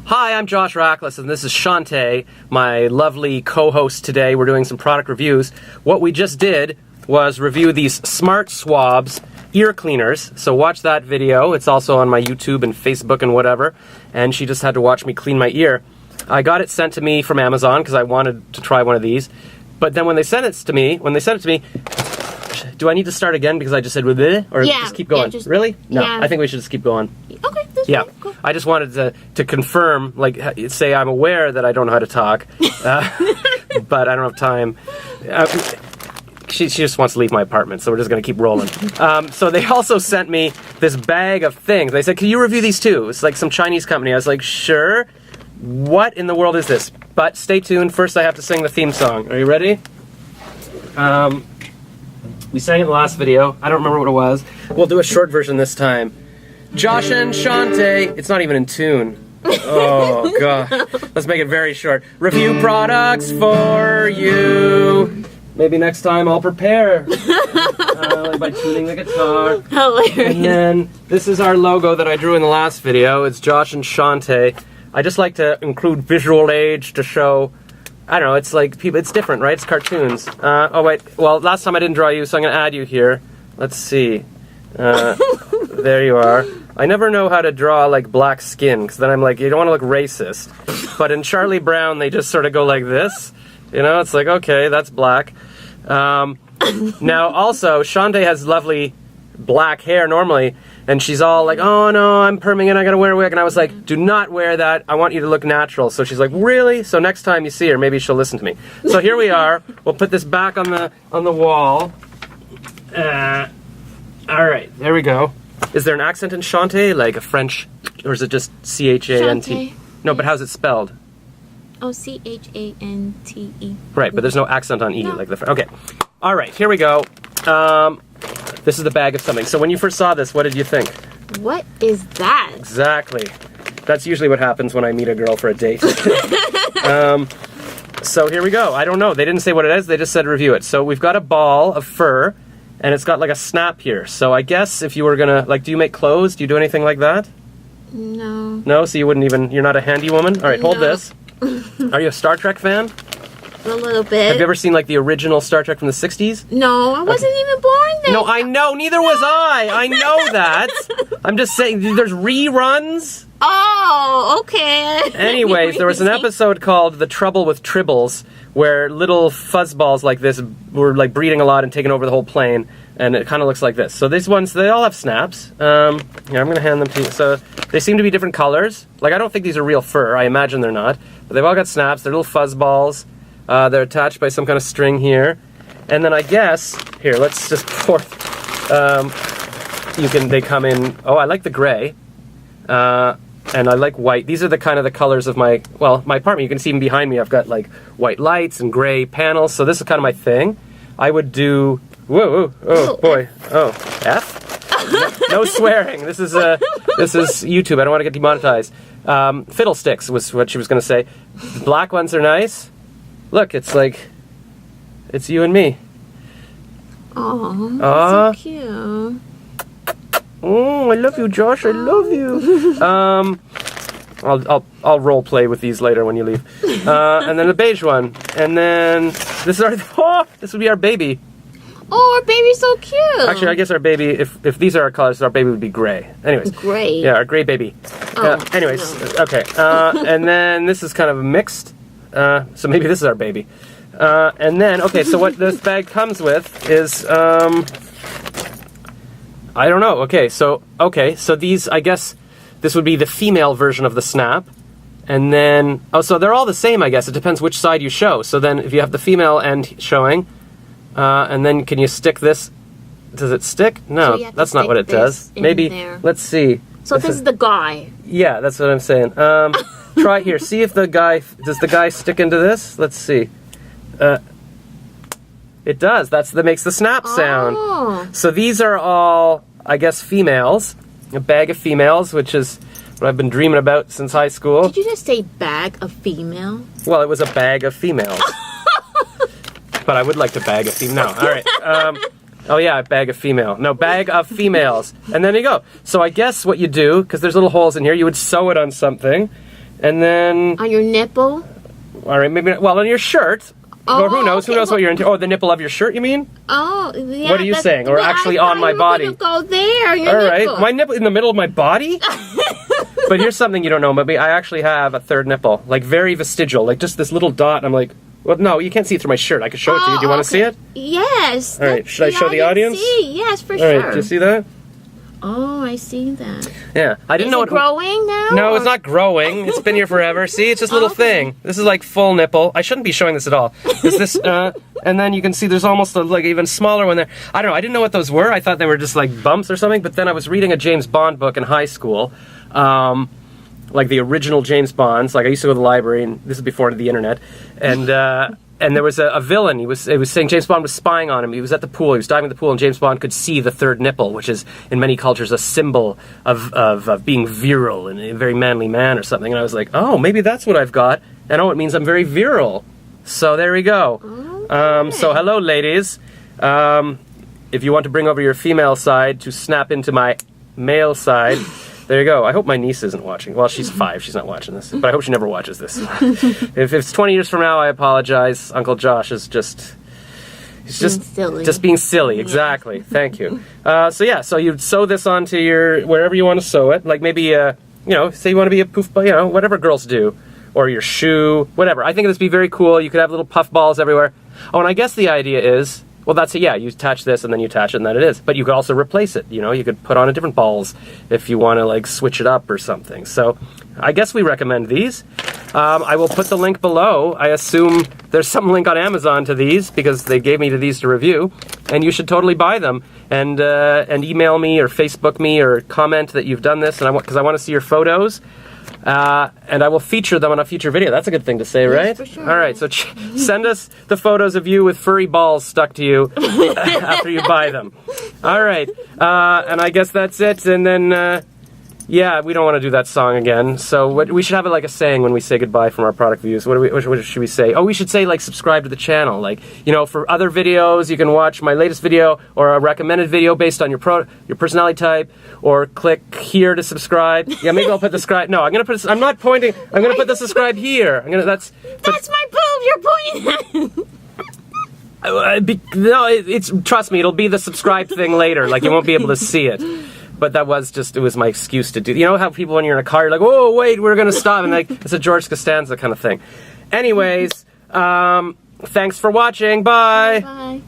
Hi, I'm Josh Rackless, and this is Shantae, my lovely co-host today. We're doing some product reviews. What we just did was review these Smart Swabs ear cleaners. So watch that video. It's also on my YouTube and Facebook and whatever. And she just had to watch me clean my ear. I got it sent to me from Amazon because I wanted to try one of these. But then when they sent it to me, do I need to start again because I just said with it, or just keep going? Yeah, really? No, yeah. I think we should just keep going. Okay, that's Yeah, fine. Cool. I just wanted to confirm, like, say I'm aware that I don't know how to talk, but I don't have time. She just wants to leave my apartment, so we're just going to keep rolling. So they also sent me this bag of things. They said, can you review these too? It's like some Chinese company. I was like, sure. What in the world is this? But stay tuned. First, I have to sing the theme song. Are you ready? We sang it in the last video. I don't remember what it was. We'll do a short version this time. Josh and Shantae. It's not even in tune. Oh, God. Let's make it very short. Review products for you. Maybe next time I'll prepare. Like by tuning the guitar. Hilarious. And then this is our logo that I drew in the last video. It's Josh and Shantae. I just like to include visual aids to show, I don't know, it's like people, it's different, right? It's cartoons. Oh wait, well last time I didn't draw you, so I'm gonna add you here. Let's see. There you are. I never know how to draw like black skin, because then I'm like, you don't want to look racist. But in Charlie Brown, they just sort of go like this. You know, it's like, okay, that's black. Now also, Shantae has lovely black hair normally, and she's all like, oh no, I'm perming it, I gotta wear a wig. And I was like, do not wear that, I want you to look natural. So she's like, really? So next time you see her, maybe she'll listen to me. So here we are. We'll put this back on the wall. Alright, there we go. Is there an accent in Shantae, like a French, or is it just C-H-A-N-T? Shantae. No, but how's it spelled? Oh, C-H-A-N-T-E. Right, but there's no accent on E, No. like the French. Okay. Alright, here we go. This is the bag of something. So when you first saw this, what did you think? What is that? Exactly. That's usually what happens when I meet a girl for a date. So here we go. I don't know. They didn't say what it is. They just said review it. So we've got a ball of fur, and it's got like a snap here. So I guess if you were gonna, like, do you make clothes? Do you do anything like that? No. No? So you wouldn't even, you're not a handy woman? All right, hold No. this. Are you a Star Trek fan? A little bit. Have you ever seen like the original Star Trek from the 60s? No, I wasn't even born then. No, I know. Neither was I. I know that. I'm just saying, there's reruns. Oh, okay. Anyways, there was an episode called The Trouble with Tribbles, where little fuzzballs like this were like breeding a lot and taking over the whole plane, and it kind of looks like this. So these ones, they all have snaps. Here, I'm going to hand them to you. So they seem to be different colors. Like, I don't think these are real fur. I imagine they're not. But they've all got snaps. They're little fuzzballs. They're attached by some kind of string here. And then I guess, here, let's just pour, they come in, oh, I like the gray, and I like white. These are the kind of the colors of my apartment. You can see even behind me, I've got like white lights and gray panels, so this is kind of my thing. I would do, whoa, oh boy, oh, F? No swearing, this is YouTube, I don't want to get demonetized. Fiddlesticks was what she was going to say. The black ones are nice. Look, it's like, it's you and me. Oh, Aw. so cute. Oh, I love you, Josh. I love you. I'll role play with these later when you leave. And then the beige one, and then this would be our baby. Oh, our baby's so cute. Actually, I guess our baby, if these are our colors, our baby would be gray. Anyways, Gray. yeah, our gray baby. Oh, anyways, no. okay. And then this is kind of mixed. So maybe this is our baby. And then, okay, so what this bag comes with is, I don't know. Okay, so these, I guess, this would be the female version of the snap. And then, so they're all the same, I guess. It depends which side you show. So then if you have the female end showing, and then can you stick this? Does it stick? No, So that's not what it does. Maybe, let's see. So this is the guy. Yeah, that's what I'm saying. Try here. See if does the guy stick into this? Let's see. It does. That makes the snap sound. Oh. So these are all, I guess, females. A bag of females, which is what I've been dreaming about since high school. Did you just say bag of female? Well, it was a bag of females. But I would like to bag a female. No, all right. Oh yeah, bag of female. No, bag of females. And then you go. So I guess what you do, because there's little holes in here, you would sew it on something, And then, On your nipple? all right, maybe, well, on your shirt. Or who knows? okay, Who knows what you're into? Oh, the nipple of your shirt, you mean? Oh, yeah. What are you saying? Or but actually I on my thought body? you were gonna go there, your All right, nipple. my nipple in the middle of my body? But here's something you don't know, maybe I actually have a third nipple, like very vestigial, like just this little dot. I'm like, well, no, you can't see it through my shirt. I can show it to you. Do you want to see it? Yes. All right, should I show the audience? See. Yes, for All sure. right, do you see that? Oh, I see that. Yeah, I didn't Is know it growing now? No, or- it's not growing. It's been here forever. See, it's just a little Okay. thing. This is like full nipple. I shouldn't be showing this at all. Is this? And then you can see there's almost a, like even smaller one there. I don't know. I didn't know what those were. I thought they were just like bumps or something. But then I was reading a James Bond book in high school, like the original James Bonds. Like I used to go to the library, and this is before the internet, and. And there was a villain. It was saying James Bond was spying on him. He was at the pool. He was diving in the pool, and James Bond could see the third nipple, which is in many cultures a symbol of being virile and a very manly man or something. And I was like, oh, maybe that's what I've got. And oh, it means I'm very virile. So there we go. So hello, ladies. If you want to bring over your female side to snap into my male side. There you go. I hope my niece isn't watching. Well, she's 5. She's not watching this. But I hope she never watches this. If it's 20 years from now, I apologize. Uncle Josh is just... He's just silly. Just being silly. Exactly. Thank you. So yeah, so you sew this onto your... Wherever you want to sew it. Like maybe, you know, say you want to be a poof... You know, whatever girls do. Or your shoe. Whatever. I think this would be very cool. You could have little puff balls everywhere. Oh, and I guess the idea is... Well, that's it. Yeah, you attach this and then you attach it and then it is. But you could also replace it. You know, you could put on a different balls if you want to like switch it up or something. So I guess we recommend these. I will put the link below. I assume there's some link on Amazon to these because they gave me to these to review. And you should totally buy them and email me or Facebook me or comment that you've done this. And because I want to see your photos. And I will feature them on a future video. That's a good thing to say, right? Yes, for sure. All right, so send us the photos of you with furry balls stuck to you after you buy them. All right, and I guess that's it. And then, yeah, we don't want to do that song again. So we should have like a saying when we say goodbye from our product reviews. What should we say? Oh, we should say like subscribe to the channel. Like, you know, for other videos, you can watch my latest video or a recommended video based on your personality type, or click here to subscribe. Yeah, maybe I'll put the subscribe. No, I'm not pointing. I'm gonna put the subscribe here. That's my boob you're pointing at. no. Trust me, it'll be the subscribe thing later. Like you won't be able to see it. But that was it was my excuse to do. You know how people, when you're in a car, you're like, oh, wait, we're going to stop. And like, it's a George Costanza kind of thing. Anyways, thanks for watching. Bye. Bye.